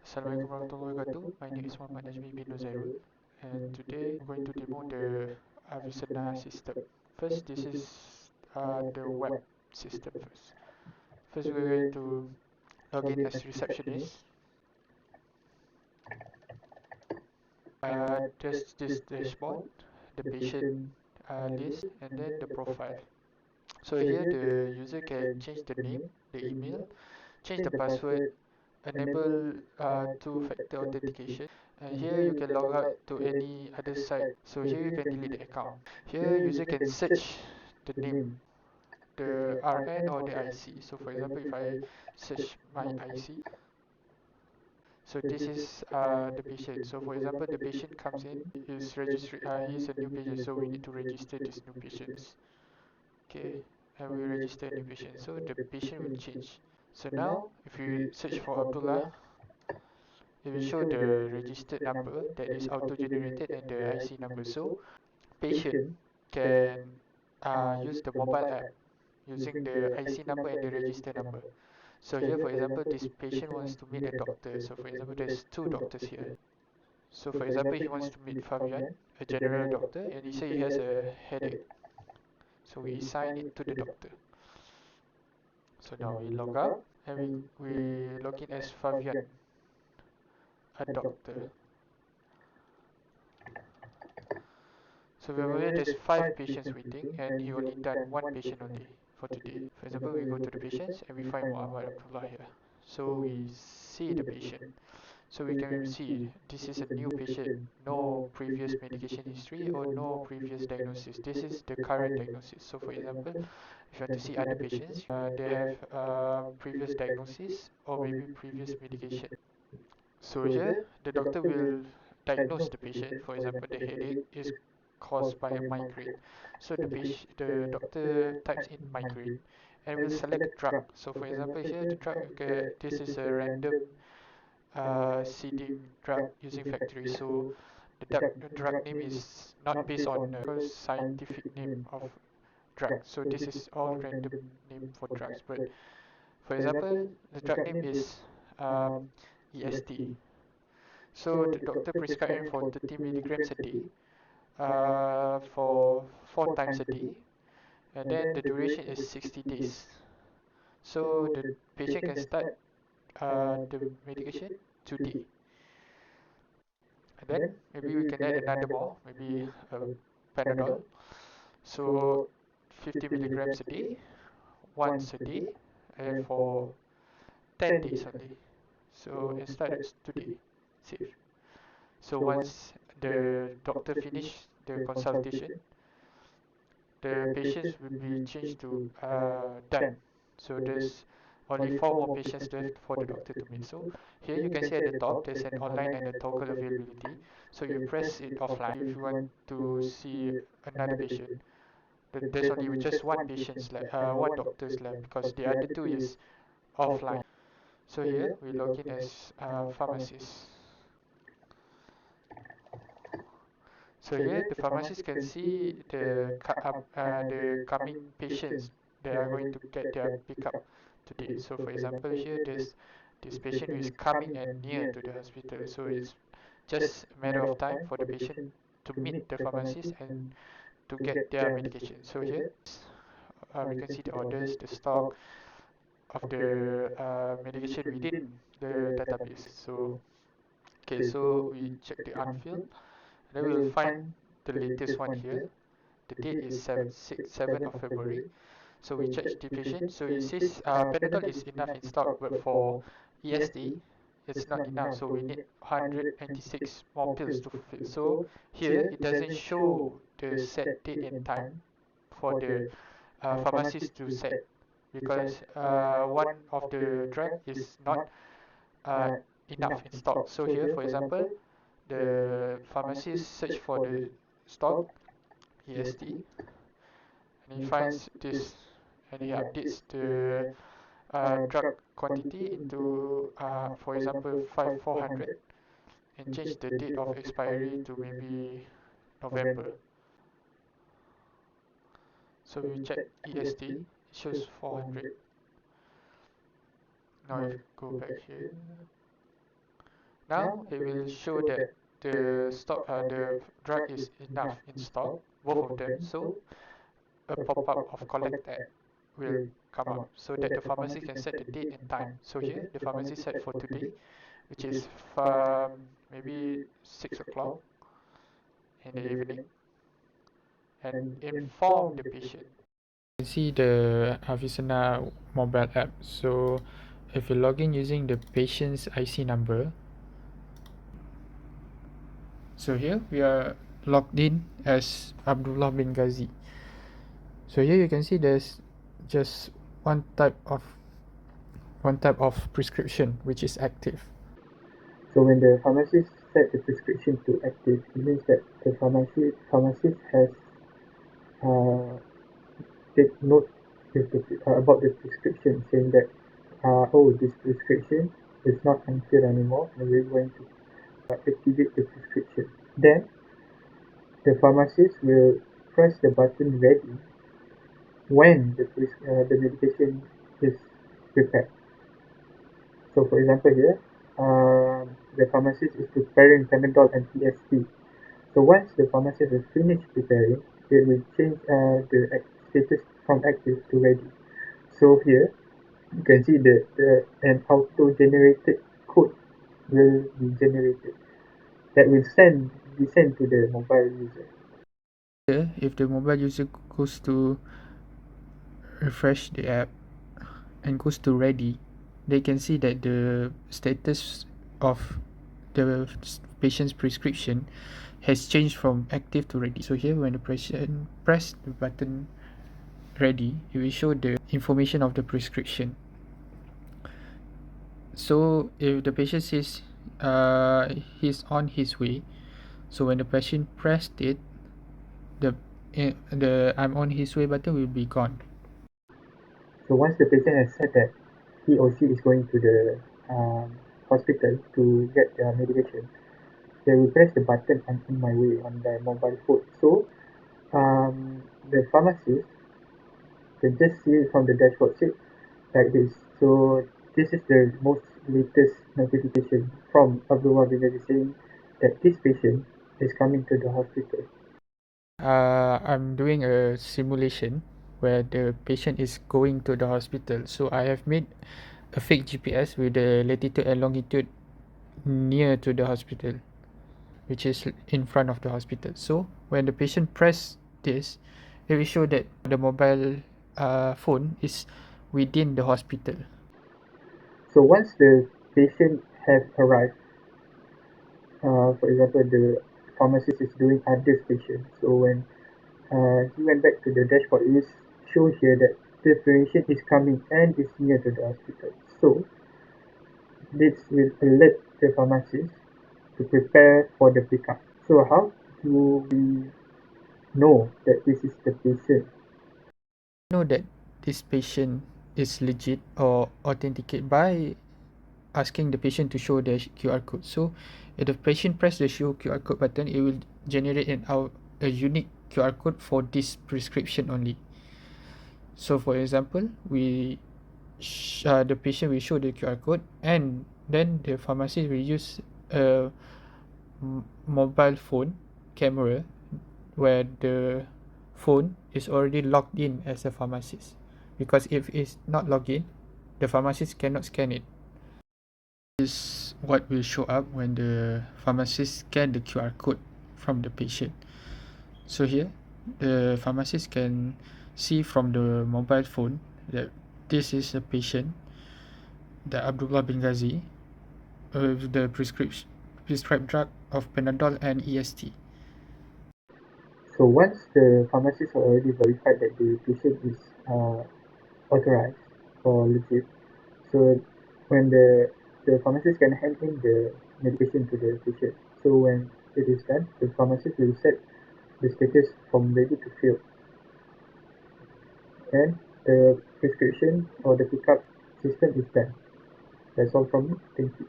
Assalamualaikum warahmatullahi wabarakatuh. My name is Muhammad Najmi bin Nuzarul, and today I'm going to demo the Avicenna system. First, this is the web system first. First, we're going to log in as receptionist. There's this dashboard, the patient list, and then the profile. So here the user can change the name, the email, change the password, enable two-factor authentication, and here you can log out to any other site. So here you can delete the account. Here user can search the name, the RN or the IC. So for example, if I search my IC, so this is the patient. So for example, the patient comes in, is registered, he's a new patient, so we need to register this new patient. Okay, and we register a new patient. So the patient will change. So now, if you search for Abdullah, it will show the registered number that is auto-generated and the IC number. So patient can use the mobile app using the IC number and the register number. So here, for example, this patient wants to meet a doctor. So for example, there's two doctors here. So for example, he wants to meet Fabian, a general doctor, and he says he has a headache. So we assign it to the doctor. So now we log out and we log in as Fabian, a doctor. So wherever there's 5 patients waiting and he only done 1 patient only for today. For example, we go to the patients and we find Muhammad Abdullah here. So we see the patient. So we can see this is a new patient, no previous medication history or no previous diagnosis. This is the current diagnosis. So for example, if you want to see other patients, they have previous diagnosis or maybe previous medication. So here, the doctor will diagnose the patient. For example, the headache is caused by a migraine. So the doctor types in migraine and will select a drug. So for example, here the drug, okay, this is a random seeding drug using factory. So the drug name is not based on the scientific name of drug. So this is all random name for drugs. But for example, the drug name is um, EST. So the doctor prescribed him for 30 milligrams a day, for 4 times a day, and then the duration is 60 days. So the patient can start the medication today, and then maybe we can add another more, maybe Panadol. So 50 milligrams a day, once a day, and for 10 days only. So and start it today, safe. So once the doctor finish the consultation, the patients will be changed to done. So there's only 4 more patients left for the doctor to meet. So here you can see at the top there's an online and a toggle availability. So you press it offline if you want to see another patient. There's only just one patient left, one doctor's left because the other two is offline. So here we log in as pharmacist. So here the pharmacist can see the coming patients that are going to get their pickup today. So for example, here there's this patient who is coming and near to the hospital. So it's just a matter of time for the patient to meet the pharmacist and to get their medication. So here we can see the orders, the stock of the medication within the database. So okay, so we check the unfilled. Then we will find the latest one here. The date is 7th of February. So we check the patient. So it says Panadol is enough in stock, but for ESD, it's not enough. So we need 196 more pills to fulfill. So here it doesn't show the set date and time for the pharmacist to set because one of the drug is not uh, enough in stock. So here, for example, the pharmacist search for the stock EST and he finds this and he updates the drug quantity into for example 400 and change the date of expiry to maybe November. So we check EST, it shows 400. Now if you go back here, Now it will show that the drug is enough in stock, both of them. So a pop-up of collect will come up so that the pharmacy can set the date and time. So here the pharmacy set for today, which is maybe 6 o'clock in the evening, and inform the patient. You can see the Avicenna mobile app. So if you log in using the patient's IC number, so here we are logged in as Abdullah bin Ghazi. So here you can see there's just one type of prescription which is active. So when the pharmacist set the prescription to active, it means that the pharmacist has take note about the prescription, saying that this prescription is not unfilled anymore, and we're going to activate the prescription. Then the pharmacist will press the button ready when the medication is prepared. So for example here, the pharmacist is preparing Panadol and EST. So once the pharmacist has finished preparing, it will change the status from active to ready. So here you can see an auto-generated code will be generated that will be sent to the mobile user. Here, if the mobile user goes to refresh the app and goes to ready, they can see that the status of the patient's prescription has changed from active to ready. So here when the patient press the button ready, it will show the information of the prescription. So if the patient says he's on his way, so when the patient pressed it, the I'm on his way button will be gone. So once the patient has said that he or she is going to the hospital to get their medication, they will press the button "I'm on my way" on their mobile phone. So the pharmacist can just see it from the dashboard, see like this. So this is the most latest notification from Abdullah bin Aziz saying that this patient is coming to the hospital. I'm doing a simulation where the patient is going to the hospital. So I have made a fake GPS with the latitude and longitude near to the hospital, which is in front of the hospital. So when the patient press this, it will show that the mobile phone is within the hospital. So once the patient has arrived, for example, the pharmacist is doing other station. So when he went back to the dashboard, it will show here that the patient is coming and is near to the hospital. So this will alert the pharmacist to prepare for the pickup. So how do we know that this is the patient? Know that this patient is legit or authenticate by asking the patient to show the QR code. So if the patient press the show QR code button, it will generate a unique QR code for this prescription only. So for example, the patient will show the QR code, and then the pharmacist will use a mobile phone camera where the phone is already logged in as a pharmacist, because if it's not logged in, the pharmacist cannot scan it. This is what will show up when the pharmacist scan the QR code from the patient. So here the pharmacist can see from the mobile phone that this is a patient, the Abdullah bin Ghazi, with the prescribed drug of Panadol and EST. So once the pharmacist already verified that the patient is authorized or legit, so when the pharmacist can hand in the medication to the patient. So when it is done, the pharmacist will set the status from ready to fill, and the prescription or the pickup system is done. That's all from me. Thank you.